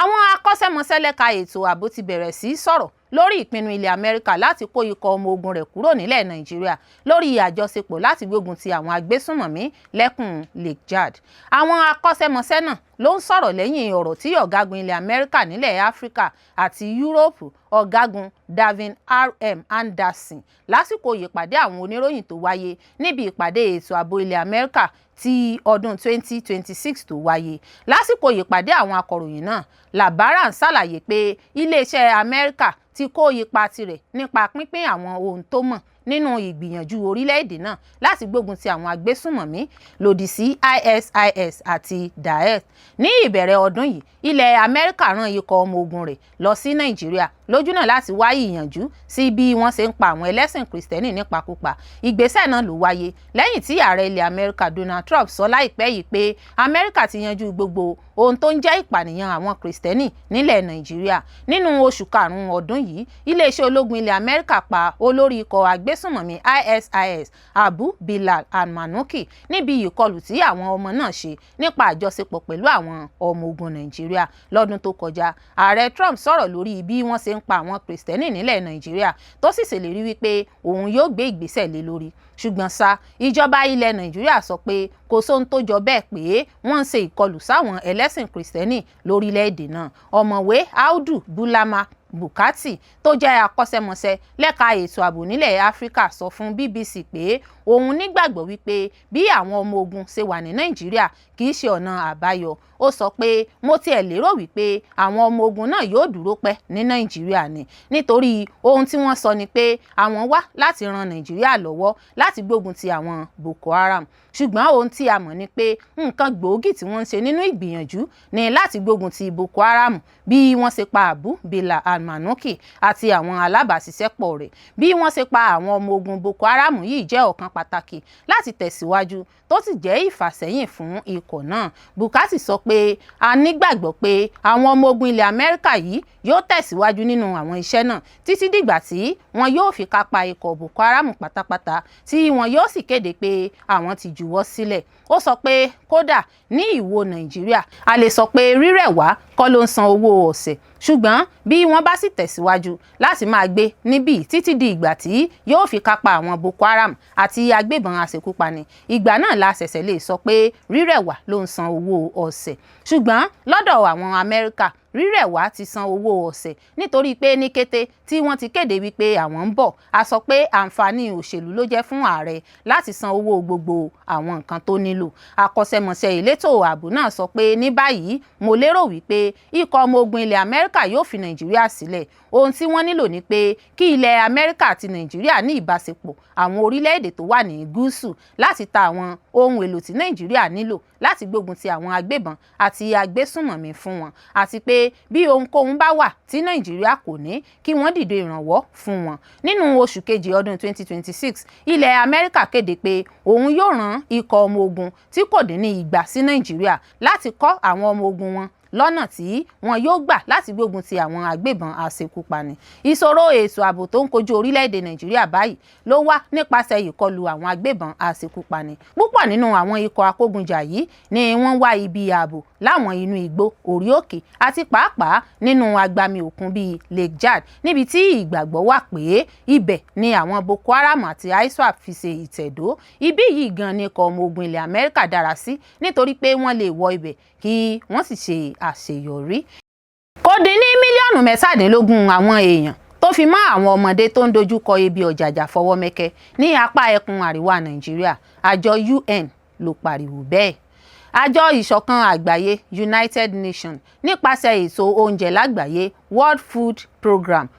Speaker 1: Àwọn akọ́ṣẹ́mọṣẹ́ lẹ́ka ètò ààbò ti bẹ̀rẹ̀ sí sọ̀rọ̀ lórí ìpinnu ilẹ̀ Amẹ́ríkà láti kó ikọ̀ ọmọ ogun rẹ̀ kúrò nílẹ̀ Nàìjíríà lórí àjọṣepọ̀ láti gbógun ti àwọn agbésùnmọ̀mí lẹ́kùn Lake Chad. Àwọn akọ́ṣẹ́mọṣẹ́ náà ló ń sọ̀rọ̀ lẹ́yìn ọ̀rọ̀ tí ọ̀gágun ilẹ̀ Amẹ́ríkà nílẹ̀ Áfíríkà àti Yúróòpù ọ̀gágun Davin R.M. Anderson lásìkò ìpàdé àwọn oníròyìn tó wáyé níbi ìpàdé ètò ààbò ilẹ̀ Amẹ́ríkà ti ọdún 2026 tó wáyé. Lásìkò ìpàdé àwọn akọ̀ròyìn náà, Labaran ṣàlàyé pé iléeṣẹ́ Amẹ́ríkà ti kó ipa tirẹ̀ nípa pínpín àwọn ohun tó mọ̀ nínú ìgbìyànjú orílẹ̀-èdè náà láti gbógun ti àwọn agbésùnmọ̀mí lòdì sí ISIS àti Daesh. Ní ìbẹ̀rẹ̀ ọdún yìí, ilẹ̀ Amẹ́ríkà rán ikọ̀ ọmọ ogun rẹ̀ lọ sí Nàìjíríà lójúnà láti wá ìyànjú sí bí wọ́n ṣe ń pa àwọn ẹlẹ́sìn Kristẹni nípakúpa. Ìgbésẹ̀ náà ló wáyé lẹ́yìn tí ààrẹ ilẹ̀ Amẹ́ríkà Donald Trump sọ láìpẹ́ yìí pé Amẹ́ríkà ti yanjú gbogbo ohun tó ń jẹ́ ìpànìyàn àwọn Kristẹni nílẹ̀ Nàìjíríà. Nínú oṣù karùn-ún ọdún yìí, iléeṣẹ́ ológun ilẹ̀ Amẹ́ríkà pa olórí ikọ̀ agbésùnmọ̀mí ISIS Abu Bilal al-Manuki níbi ìkọlù tí àwọn ọmọ náà ṣe nípa àjọṣepọ̀ pẹ̀lú àwọn ọmọ ogun Nàìjíríà. Lọ́dún tó kọjá, ààrẹ Trump sọ̀rọ̀ lórí bí wọ́n ṣe ń pa àwọn Kristẹni nílẹ̀ Nàìjíríà tó sì ṣèlérí wípé òun yóò gbé ìgbésẹ̀ lé lórí. Ṣùgbọ́n ṣá, ìjọba ilẹ̀ Nàìjíríà sọ pé kò sóhun tó jọ bẹ́ẹ̀ pé wọ́n ń ṣe ìkọlù sáwọn ẹlẹ́sìn Kristẹni lórílẹ̀-èdè náà. Ọ̀mọ̀wé Audu Bulama Bukati tó jẹ́ akọ́ṣẹ́mọṣẹ́ lẹ́ka ètò ààbò nílẹ̀ Áfíríkà sọ fún BBC pé òun nígbàgbọ́ wípé bí àwọn ọmọ ogun ṣe wà ní Nàìjíríà kì í ṣe ọ̀nà àbáyọ. Ó sọ pé mo tiẹ̀ lérò wípé àwọn ọmọ ogun náà yóò dúró pẹ́ ní Nàìjíríà ni nítorí ohun tí wọ́n sọ ni pé àwọn wá láti ran Nàìjíríà lọ́wọ́ láti gbógun ti àwọn Boko Haram. Ṣùgbọ́n ohun tí a mọ̀ ni pé nǹkan gbòógì tí wọ́n ń ṣe nínú ìgbìyànjú ni láti gbógun ti Boko Haram bí wọ́n ṣe pa Abu Bilal al-Manuki àti àwọn alábàáṣiṣẹ́pọ̀ rẹ̀. Bí wọ́n ṣe pa àwọn ọmọ ogun Boko Haram yìí jẹ́ ọ̀kan pàtàkì láti tẹ̀síwájú tó sì jẹ́ ìfàsẹ́yìn fún ikọ̀ náà. Bukati sọ pé a nígbàgbọ́ pé àwọn ọmọ ogun ilẹ̀ Amẹ́ríkà yìí yóò tẹ̀síwájú nínú àwọn iṣẹ́ náà títí dìgbà tí wọn yóò fi kápá ikọ̀ Boko Haram pátápátá tí wọn yóò sì kéde pé àwọn ti juwọ́ sílẹ̀. Ó sọ pé kódà ní ìwò Nàìjíríà a lè sọ pé rírẹ̀ wá kọ́ ló ń san owó ọ̀sẹ̀, ṣùgbọ́n bí wọ́n bá sì tẹ̀síwájú láti máa gbé níbí títí di ìgbà tí yóò fi kápá àwọn Boko Haram àti agbébọn aṣekúpani, ìgbà náà la ṣẹ̀ṣẹ̀ lè sọ pé rírẹ̀ wá ló ń san owó ọ̀sẹ̀. Ṣùgbọ́n lọ́dọ̀ àwọn Amẹ́ríkà rírẹ̀ wá ti san owó ọ̀sẹ̀ nítorí pé ní kété tí wọ́n ti kéde wípé àwọn ń bọ̀, a sọ pé àǹfààní òṣèlú ló jẹ́ fún ààrẹ láti san owó gbogbo àwọn nǹkan tó nílò. Akọ́ṣẹ́mọṣẹ́ elétò ààbò náà sọ pé ní báyìí mo lérò wípé ikọ̀ ọmọ ogun ilẹ̀ Amẹ́ríkà yóò fi Nàìjíríà sílẹ̀. Ohun tí wọ́n nílò ni pé kí ilẹ̀ Amẹ́ríkà àti Nàìjíríà ní ìbáṣepọ̀ àwọn orílẹ̀-èdè tó wà ní gúúsù láti ta àwọn ohun èlò tí Nàìjíríà nílò láti gbógun ti àwọn agbébọn àti agbésùnmọ̀mí fún wọn, àti pé bí ohunkóhun bá wà tí Nàìjíríà kò ní kí wọ́n dìde ìrànwọ́ fún wọn. Nínú oṣù kejì ọdún 2026, ilẹ̀ Amẹ́ríkà kéde pé òun yóò rán ikọ̀ ọmọ ogun tí kò dín ní 200 sí Nàìjíríà láti kọ́ àwọn ọmọ ogun wọn lọ́nà tí wọn yóò gbà láti gbógun ti àwọn agbébọn aṣekúpani. Ìṣòro ètò ààbò tó ń kojú orílẹ̀-èdè Nàìjíríà báyìí ló wá nípasẹ̀ ìkọlù àwọn agbébọn aṣekúpani. Púpọ̀ nínú àwọn ikọ̀ akógunjà yìí ni wọ́n wá ibi ààbò láwọn inú igbó, orí òkè àti pàápàá nínú agbami òkun bíi Lake Chad, níbi tí ìgbàgbọ́ wà pé ibẹ̀ ni àwọn Boko Haram àti ISWAP fi ṣe ìtẹ̀dó. Ibí yìí gan ni ikọ̀ ọmọ ogun ilẹ̀ Amẹ́ríkà dára sí nítorí pé wọ́n lè wọ ibẹ̀ kí wọ́n sì ṣe àṣeyọrí. Kò dín ní mílíọ̀nù 17 àwọn èèyàn tó fi mọ́ àwọn ọmọdé tó ń dojúkọ ebi ọ̀jàjà fọwọ́ mẹ́kẹ́ ní apá ẹkùn àríwá Nàìjíríà. Àjọ UN ló pariwo bẹ́ẹ̀. Àjọ ìṣọ̀kan àgbáyé United Nations nípasẹ̀ ètò oúnjẹ lágbàáyé World Food Programme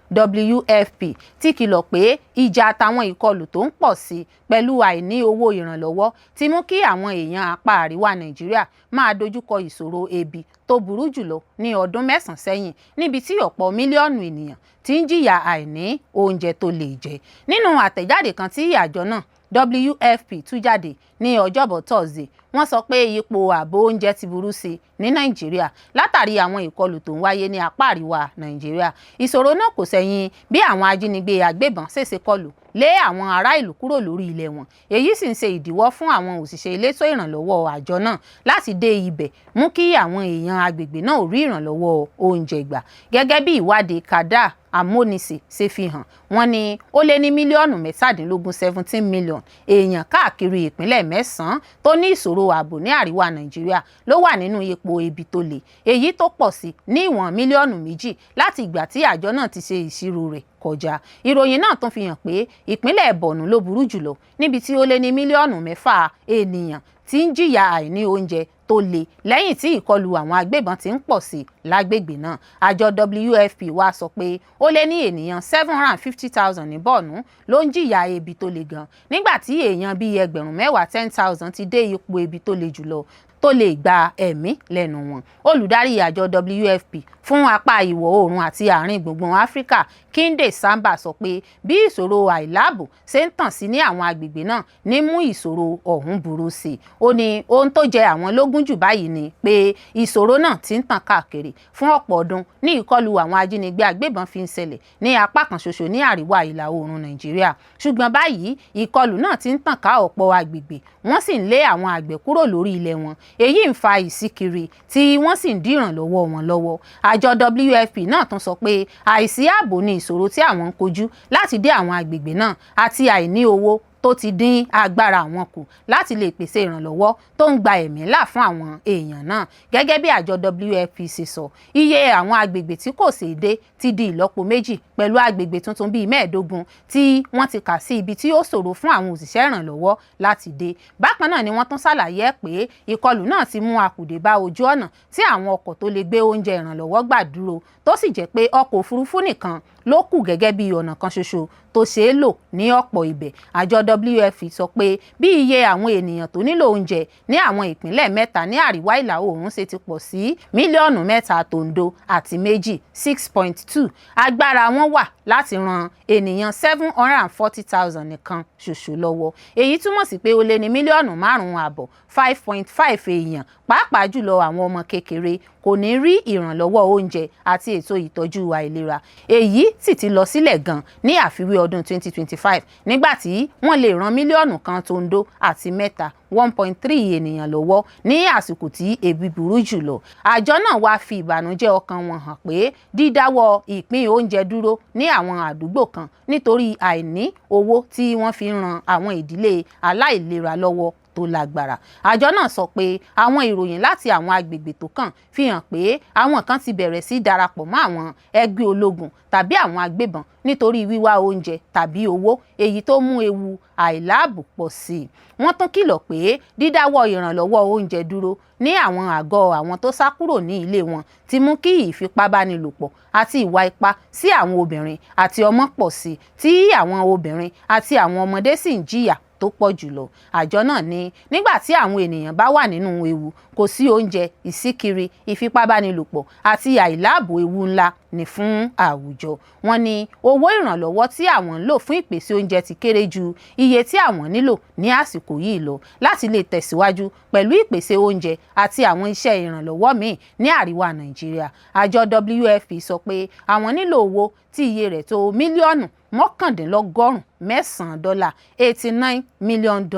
Speaker 1: WFP ti kìlọ̀ pé ìjà àtàwọn ìkọlù tó ń pọ̀ sí pẹ̀lú àìní owó ìrànlọ́wọ́ ti mú kí àwọn èèyàn apá àríwá Nàìjíríà máa dojúkọ ìṣòro ebi tó burú jùlọ ní ọdún 9 sẹ́yìn, níbi tí ọ̀pọ̀ mílíọ̀nù ènìyàn ti ń jìyà àìní oúnjẹ tó lè jẹ. Nínú àtẹ̀jáde kan tí àjọ náà WFP tú jáde ní Ọjọ́bọ̀ Thursday, wọ́n sọ pé ipò ààbò oúnjẹ ti burú sí ní Nàìjíríà látàrí àwọn ìkọlù tó ń wáyé ní apá àríwá Nàìjíríà. Ìṣòro náà kò ṣẹ̀yìn bí àwọn ajínigbé agbébọn ṣèṣe kọlù lé àwọn ará ìlú kúrò lórí ilẹ̀ wọn. Èyí sì ń ṣe ìdíwọ́ fún àwọn òṣìṣẹ́ elétò ìrànlọ́wọ́ àjọ náà láti dé ibẹ̀, mú kí àwọn èèyàn agbègbè náà rí ìrànlọ́wọ́ oúnjẹ gbà. Gẹ́gẹ́ bí ìwádìí Kadar Ammonisi ṣe fi hàn, wọ́n ní ó lé ní mílíọ̀nù 17 mílíọ̀nù èèyàn káàkiri ìpínlẹ̀ 9 tó ní ìṣòro ààbò ní àríwá Nàìjíríà ló wà nínú ipò ebi tó le, èyí tó pọ̀ sí ní ìwọ̀n mílíọ̀nù 2 láti ìgbà tí àjọ náà ti ṣe ìṣirò rẹ̀ kọjá. Ìròyìn náà tún fi hàn pé ìpínlẹ̀ Borno ló burú jùlọ, níbi tí ó lé ní mílíọ̀nù 6 ènìyàn tí ń jìyà àìní oúnjẹ tó le lẹ́yìn tí ìkọlù àwọn agbébọn ti ń pọ̀ sí lágbègbè náà. Àjọ WFP wá sọ pé ó lé ní ènìyàn 750,000 ní Borno ló ń jìyà ebi tó le gan, nígbà tí èèyàn bíi ẹgbẹ̀rún 10,000 ti dé ipò ebi tó le jùlọ tó lè gba ẹ̀mí lẹ́nu wọn. Olùdarí àjọ WFP fún apá ìwọ̀ oòrùn àti àárín gbùngbùn Áfíríkà Kinde Samba sọ pé bí ìṣòro àìláàbò ṣe ń tàn sí ní àwọn agbègbè náà ní mú ìṣòro ọ̀hún burú sí i. Ó ní ohun tó jẹ àwọn lógún jù báyìí ni pé ìṣòro náà ti ń tàn káàkiri fún ọ̀pọ̀ ọdún ní ìkọlù àwọn ajínigbé agbébọn fi ń ṣẹlẹ̀ ní apá kan ṣoṣo ní àríwá ìlà oòrùn Nàìjíríà. Ṣùgbọ́n báyìí ìkọlù náà ti ń tàn ká ọ̀pọ̀ agbègbè, wọ́n sì ń lé àwọn àgbẹ̀ kúrò lórí ilẹ̀ wọn. Èyí ń fa ìsíkiri tí wọ́n sì ń dí ìrànlọ́wọ́ wọn lọ́wọ́. Àjọ WFP náà tún sọ pé àìsí ààbò ni ìṣòro tí àwọn ń kojú láti dé àwọn agbègbè náà àti àìní owó tó ti dín agbára àwọn kù láti lè pèsè ìrànlọ́wọ́ tó ń gba ẹ̀mí là fún àwọn èèyàn náà. Gẹ́gẹ́ bí àjọ WFP ṣe sọ, iye àwọn agbègbè tí kò ṣeé dé ti di ìlọ́po méjì, pẹ̀lú agbègbè tuntun bíi 15 tí wọ́n ti kà sí ibi tí ó ṣòro fún àwọn òṣìṣẹ́ ìrànlọ́wọ́ láti dé. Bákan náà ni wọ́n tún ṣàlàyé pé ìkọlù náà ti mú akùdé bá ojú ọ̀nà tí àwọn ọkọ̀ tó lè gbé oúnjẹ ìrànlọ́wọ́ gbà dúró, tó sì jẹ́ pé ọkọ̀ òfurufú nìkan ló kù gẹ́gẹ́ bí ọ̀nà kan ṣoṣo tó ṣeé lò ní ọ̀pọ̀ ibẹ̀. Àjọ WFP sọ pé bí iye àwọn ènìyàn tó nílò oúnjẹ ní àwọn ìpínlẹ̀ mẹ́ta ní àríwá ìlà oòrùn ṣe ti pọ̀ sí mílíọ̀nù 3 tòǹdó àti méjì 6.2, agbára wọn wà láti ran ènìyàn 740,000 nìkan ṣoṣo lọ́wọ́. Èyí túmọ̀ sí pé ó lé ní mílíọ̀nù 5.5 5.5 èèyàn, pàápàá jùlọ àwọn ọmọ kékeré, kò ní rí ìrànlọ́wọ́ oúnjẹ àti ètò ìtọ́jú àìlera. Èyí sì ti lọ sílẹ̀ gan ní àfiwé ọdún 2025 nígbà tí wọ́n lè ran mílíọ̀nù 1 tòǹdó àti 3 1.3 ènìyàn lọ́wọ́ ní àsìkò tí ebi burú jùlọ. Àjọ náà wá fi ìbànújẹ́ ọkàn wọn hàn pé dídáwọ́ ìpín oúnjẹ dúró ní àwọn àdúgbò kan nítorí àìní owó tí wọ́n fi ń ran àwọn ìdílé aláìlera lọ́wọ́ tó lágbára. Àjọ náà sọ pé àwọn ìròyìn láti àwọn agbègbè tó kàn fi hàn pé àwọn kan ti bẹ̀rẹ̀ sí darapọ̀ mọ́ àwọn ẹgbẹ́ ológun tàbí àwọn agbébọn nítorí wíwá oúnjẹ tàbí owó, èyí tó mú ewu àìláàbò pọ̀ sí i. Wọ́n tún kìlọ̀ pé dídáwọ́ ìrànlọ́wọ́ oúnjẹ dúró ní àwọn àgọ́ àwọn tó sá kúrò ní ilé wọn ti mú kí ìfipábánilòpọ̀ àti ìwà ipá sí àwọn obìnrin àti ọmọ pọ̀ sí i, tí àwọn obìnrin àti àwọn ọmọdé sì ń jìyà tó pọ̀ jùlọ. Àjọ náà ní nígbà tí àwọn ènìyàn bá wà nínú ewu, kò sí oúnjẹ, ìsíkiri, ìfipábánilòpọ̀ àti àìláàbò ewu ńlá ní fún àwùjọ. Wọ́n ní owó ìrànlọ́wọ́ tí àwọn ń lò fún ìpèsè oúnjẹ ti kéré ju iye tí àwọn nílò ní àsìkò yìí lọ láti lè tẹ̀síwájú pẹ̀lú ìpèsè oúnjẹ àti àwọn iṣẹ́ ìrànlọ́wọ́ míì ní àríwá Nàìjíríà. Àjọ WFP sọ pé àwọn nílò owó tí iye rẹ̀ tó mílíọ̀nù $89 $89 million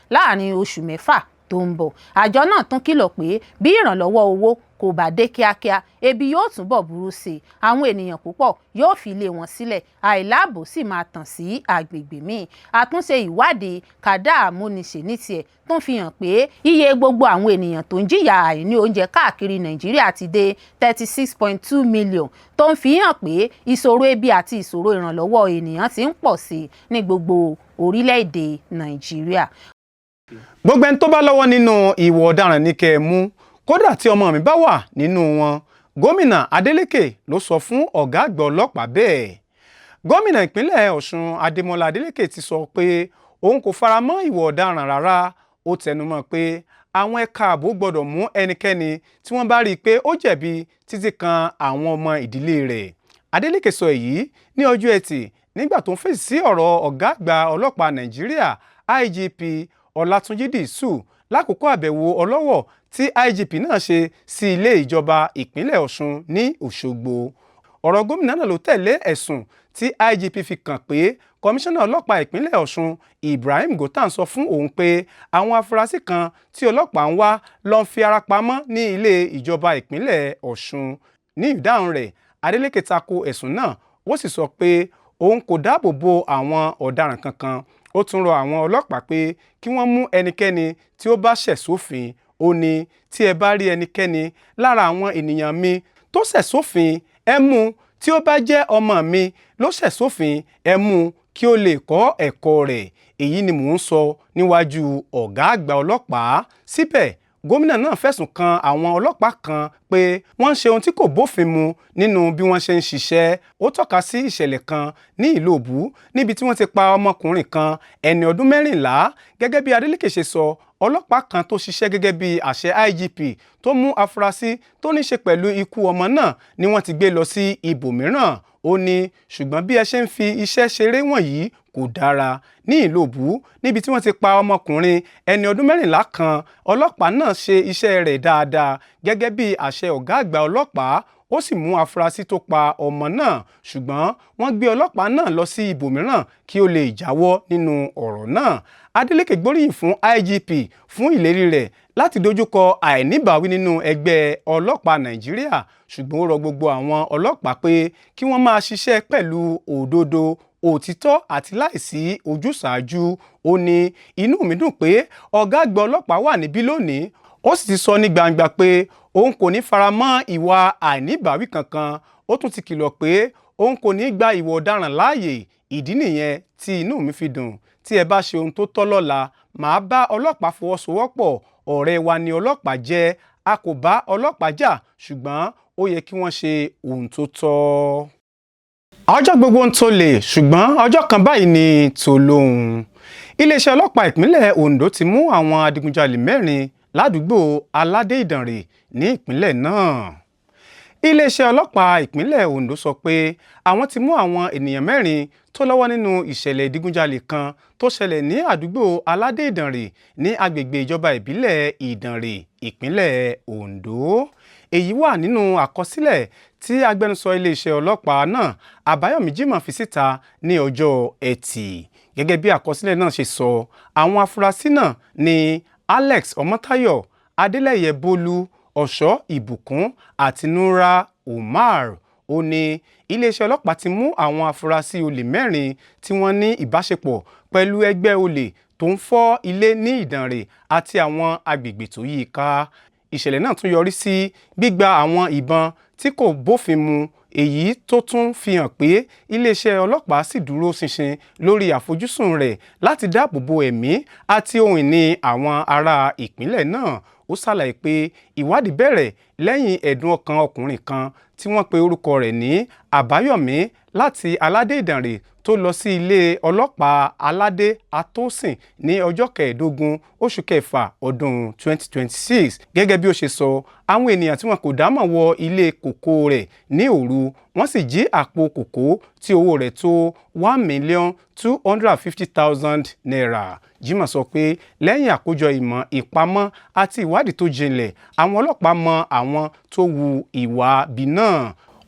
Speaker 1: láàrin oṣù mẹ́fà tó ń bọ̀. Àjọ náà tún kìlọ̀ pé bí ìrànlọ́wọ́ owó kò bá dé kíákíá, ebi yóò túbọ̀ burú sí i, àwọn ènìyàn púpọ̀ yóò fi ilé wọn sílẹ̀, àìláàbò sì máa tàn sí agbègbè míì. Àtúnṣe ìwádìí kàdá àmúniṣe ní tiẹ̀ tún fi hàn pé iye gbogbo àwọn ènìyàn tó ń jìyà àìní oúnjẹ káàkiri Nàìjíríà ti dé 36.2 million, tó ń fi hàn pé ìṣòro ebi àti ìṣòro ìrànlọ́wọ́ ènìyàn ti ń pọ̀ sí i ní gbogbo orílẹ̀-èdè Nàìjíríà.
Speaker 3: Gbogbo ẹni tó bá lọ́wọ́ nínú ìwà ọ̀daràn ní kẹ́ ẹ mú, kódà tí ọmọ mi bá wà nínú wọn. Gómìnà Adeleke ló sọ fún ọ̀gá àgbà ọlọ́pàá bẹ́ẹ̀. Gómìnà ìpínlẹ̀ Ọ̀ṣun Adémọ́lá Adeleke ti sọ pé òun kò fara mọ́ ìwà ọ̀daràn rárá. Ó tẹnumọ́ pé àwọn ẹ̀ka ààbò gbọ́dọ̀ mú ẹnikẹ́ni tí wọ́n bá rí i pé ó jẹ̀bi títí kan àwọn ọmọ ìdílé rẹ̀. Adeleke sọ èyí ní ọjọ́ Ẹtì nígbà tó ń fèsì sí ọ̀rọ̀ ọ̀gá àgbà ọlọ́pàá Nàìjíríà IGP Ọlátúnjí Dìísù lákòókò àbẹ̀wò ọlọ́wọ̀ tí IGP náà ṣe sí ilé ìjọba ìpínlẹ̀ Ọ̀ṣun ní Òṣogbo. Ọ̀rọ̀ gómìnà náà ló tẹ̀lé ẹ̀sùn tí IGP fi kàn pé kọmíṣánná ọlọ́pàá ìpínlẹ̀ Ọ̀ṣun Ibrahim Gòtán sọ fún òun pé àwọn afurasí kan tí ọlọ́pàá ń wá lọ ń fi ara pamọ́ ní ilé ìjọba ìpínlẹ̀ Ọ̀ṣun. Ní ìdáhùn rẹ̀, Adeleke tako ẹ̀sùn náà, ó sì sọ pé òun kò dáàbò bo àwọn ọ̀daràn kankan. Ó tún rọ àwọn ọlọ́pàá pé kí wọ́n mú ẹnikẹ́ni tí ó bá ṣẹ̀ sófin. Ó ní tí ẹ bá rí ẹnikẹ́ni lára àwọn ènìyàn mi tó ṣẹ̀ sófin, ẹ mú. Tí ó bá jẹ́ ọmọ mi ló ṣẹ̀ sófin, ẹ mú kí ó lè kọ́ ẹ̀kọ́ rẹ̀. Èyí ni mò ń sọ níwájú ọ̀gá àgbà ọlọ́pàá. Síbẹ̀, gómìnà náà fẹ̀sùn kan àwọn ọlọ́pàá kan pé wọ́n ń ṣe ohun tí kò bófin mu nínú bí wọ́n ṣe ń ṣiṣẹ́. Ó tọ́ka sí ìṣẹ̀lẹ̀ kan ní ìlú Òbú níbi tí wọ́n ti pa ọmọkùnrin kan ẹni ọdún 14. Gẹ́gẹ́ bí Adeleke ṣe sọ, ọlọ́pàá kan tó ṣiṣẹ́ gẹ́gẹ́ bí àṣẹ IGP tó mú afurasí tó ní ṣe pẹ̀lú ikú ọmọ náà ni wọ́n ti gbé lọ sí ibòmíràn. Ó ní ṣùgbọ́n bí ẹ ṣe ń fi iṣẹ́ ṣeré wọ̀nyí kò dára. Ní ìlú Òbú níbi tí wọ́n ti pa ọmọkùnrin ẹni ọdún 14 kan, ọlọ́pàá náà ṣe iṣẹ́ rẹ̀ dáadáa gẹ́gẹ́ bí àṣẹ ọ̀gá àgbà ọlọ́pàá. Ó sì mú afurasí tó pa ọmọ náà, ṣùgbọ́n wọ́n gbé ọlọ́pàá náà lọ sí ibòmíràn kí ó lè jáwọ́ nínú ọ̀rọ̀ náà. Adeleke gbóríyìn fún IGP fún ìlérí rẹ̀ láti dojúkọ àìníbàáwí nínú ẹgbẹ́ ọlọ́pàá Nàìjíríà, ṣùgbọ́n ó rọ gbogbo àwọn ọlọ́pàá pé kí wọ́n máa ṣiṣẹ́ pẹ̀lú òdodo, òtítọ́ àti láìsí ojúsàájú. Ó ní inú mi dùn pé ọ̀gá àgbà ọlọ́pàá wà níbí lónìí. Ó sì ti sọ ní gbangba pé òun kò ní fara mọ́ ìwà àìníbàáwí kankan. Ó tún ti kìlọ̀ pé òun kò ní gba ìwà ọ̀daràn láàyè. Ìdí nìyẹn tí inú mi fi dùn. Tí ẹ bá ṣe ohun tó tọ́ lọ́la, màá bá ọlọ́pàá fọwọ́sowọ́pọ̀. Ọ̀rẹ́ wa ni ọlọ́pàá jẹ́. A kò bá ọlọ́pàá jà, ṣùgbọ́n ó yẹ kí wọ́n ṣe ohun tó tọ́. ọjọ́ gbogbo ń tó lè ṣùgbọ́n ọjọ́ kan báyìí ni tòlóhùn. Iléeṣẹ́ ọlọ́pàá ìpínlẹ̀ Ondo ti mú àwọn adigunjalè 4 ládùúgbò Aládé Ìdànrè ní ìpínlẹ̀ náà. Iléeṣẹ́ ọlọ́pàá ìpínlẹ̀ Ondo sọ pé àwọn ti mú àwọn ènìyàn 4 tó lọ́wọ́ nínú ìṣẹ̀lẹ̀ ìdigunjalè kan tó ṣẹlẹ̀ ní àdúgbò Aládé Ìdànrè ní agbègbè ìjọba ìbílẹ̀ Ìdànrè ìpínlẹ̀ Ondo. Èyí wà nínú àkọsílẹ̀ tí agbẹnusọ iléeṣẹ́ ọlọ́pàá náà Àbáyọ̀mí Jimoh fi síta ní ọjọ́ Ẹtì. Gẹ́gẹ́ bí àkọsílẹ̀ náà ṣe sọ, àwọn afurasí náà ni Alex Ọmọ́táyọ̀, Adélẹ́yẹ Bólú, Ọ̀ṣọ́ Ìbùkún àti Nura Umar. Ó ní iléeṣẹ́ ọlọ́pàá ti mú àwọn afurasí olè 4 tí wọ́n ní ìbáṣepọ̀ pẹ̀lú ẹgbẹ́ olè tó ń fọ́ ilé ní Ìdànrè àti àwọn agbègbè tó yí i ká. Ìṣẹ̀lẹ̀ náà tún yọrí sí gbígba àwọn ìbọn tí kò bófin mu, èyí tó tún fi hàn pé iléeṣẹ́ ọlọ́pàá sì dúró ṣinṣin lórí àfojúsùn rẹ̀ láti dáàbò bo ẹ̀mí àti ohun ìní àwọn ará ìpínlẹ̀ náà. Ó ṣàlàyé pé ìwádìí bẹ̀rẹ̀ lẹ́yìn ẹ̀dùn ọkàn ọkùnrin kan tí wọ́n pe orúkọ rẹ̀ ní Àbáyọ̀mí láti Aládé Ìdànrè tó lọ sí ilé ọlọ́pàá Aládé Atósìn ní ọjọ́ 15 oṣù kẹfà ọdún 2026. Gẹ́gẹ́ bí ó ṣe sọ, àwọn ènìyàn tí wọn kò dámọ̀ wọ ilé kòkó rẹ̀ ní òru, wọ́n sì jí àpò kòkó tí owó rẹ̀ tó $1,250,000 naira. Jimoh sọ pé lẹ́yìn àkójọ ìmọ̀ ìpamọ́ àti ìwádìí tó jinlẹ̀, àwọn ọlọ́pàá mọ àwọn tó hu ìwà bí náà.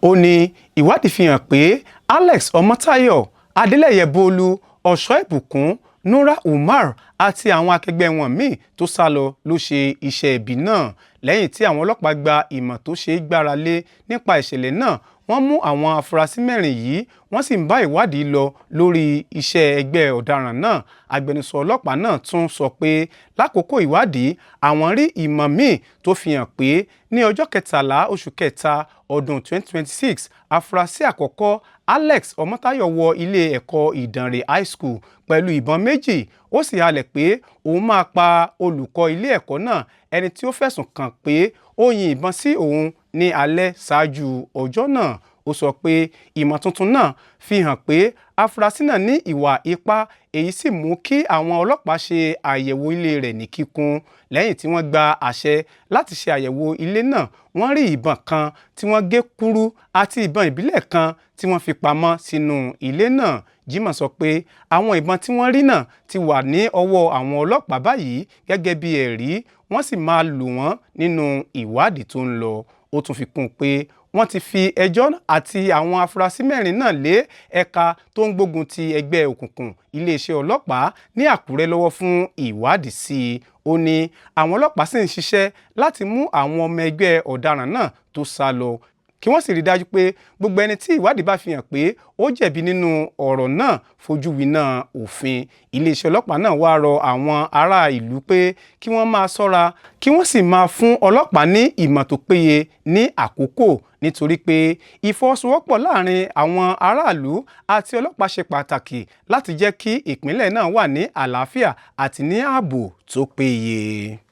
Speaker 3: Ó ní ìwádìí fi hàn pé Alex Ọmọ́táyọ̀, Adélẹ́yẹ Bólú, Ọ̀ṣọ́ Ìbùkún, Nura Umar àti àwọn akẹgbẹ́ wọn míì tó sá lọ ló ṣe iṣẹ́ ibi náà. Lẹ́yìn tí àwọn ọlọ́pàá gba ìmọ̀ tó ṣe é gbára lé nípa ìṣẹ̀lẹ̀ náà, wọ́n mú àwọn afurasí 4 yìí, wọ́n sì ń bá ìwádìí lọ lórí iṣẹ́ ẹgbẹ́ ọ̀daràn náà. Agbẹnusọ ọlọ́pàá náà tún sọ pé lákòókò ìwádìí àwọn rí ìmọ̀ míì tó fi hàn pé ní ọjọ́ 13 oṣù kẹta ọdún 2026, afurasí àkọ́kọ́ Alex Ọmọ́táyọ̀ wọ ilé ẹ̀kọ́ Ìdànrè High School pẹ̀lú ìbọn 2. Ó sì halẹ̀ pé òun máa pa olùkọ́ ilé ẹ̀kọ́ náà, ẹni tí ó fẹ̀sùn kàn pé ó yin ìbọn sí òun ní alẹ́ ṣáájú ọjọ́ náà. Ó sọ pé ìmọ̀ tuntun náà fi hàn pé afurasí náà ní ìwà ipá, èyí sì mú kí àwọn ọlọ́pàá ṣe àyẹ̀wò ilé rẹ̀ ní kíkún. Lẹ́yìn tí wọ́n gba àṣẹ láti ṣe àyẹ̀wò ilé náà, wọ́n rí ìbọn kan tí wọ́n gé kúrú àti ìbọn ìbílẹ̀ kan tí wọ́n fi pamọ́ sínú ilé náà. Jimoh sọ pé àwọn ìbọn tí wọ́n rí náà ti wà ní ọwọ́ àwọn ọlọ́pàá báyìí gẹ́gẹ́ bí ẹ̀rí, wọ́n sì máa lò wọ́n nínú ìwádìí tó ń lọ. Ó tún fi kún un pé wọ́n ti fi ẹjọ́ àti àwọn afurasí 4 náà lé ẹ̀ka tó ń gbógun ti ẹgbẹ́ òkùnkùn iléeṣẹ́ ọlọ́pàá ní Àkúrẹ́ lọ́wọ́ fún ìwádìí sí i. Ó ní àwọn ọlọ́pàá sì ń ṣiṣẹ́ láti mú àwọn ọmọ ẹgbẹ́ ọ̀daràn náà tó sá lọ, kí wọ́n sì rí dájú pé gbogbo ẹni tí ìwádìí bá fi hàn pé ó jẹ̀bi nínú ọ̀rọ̀ náà fojú winá òfin. Iléeṣẹ́ ọlọ́pàá náà wá rọ àwọn ará ìlú pé kí wọ́n máa ṣọ́ra, kí wọ́n sì máa fún ọlọ́pàá ní ìmọ̀ tó péye ní àkókò, nítorí pé ìfọwọ́sowọ́pọ̀ láàrin àwọn aráàlú àti ọlọ́pàá ṣe pàtàkì láti jẹ́ kí ìpínlẹ̀ náà wà ní àlàáfíà àti ní ààbò tó péye.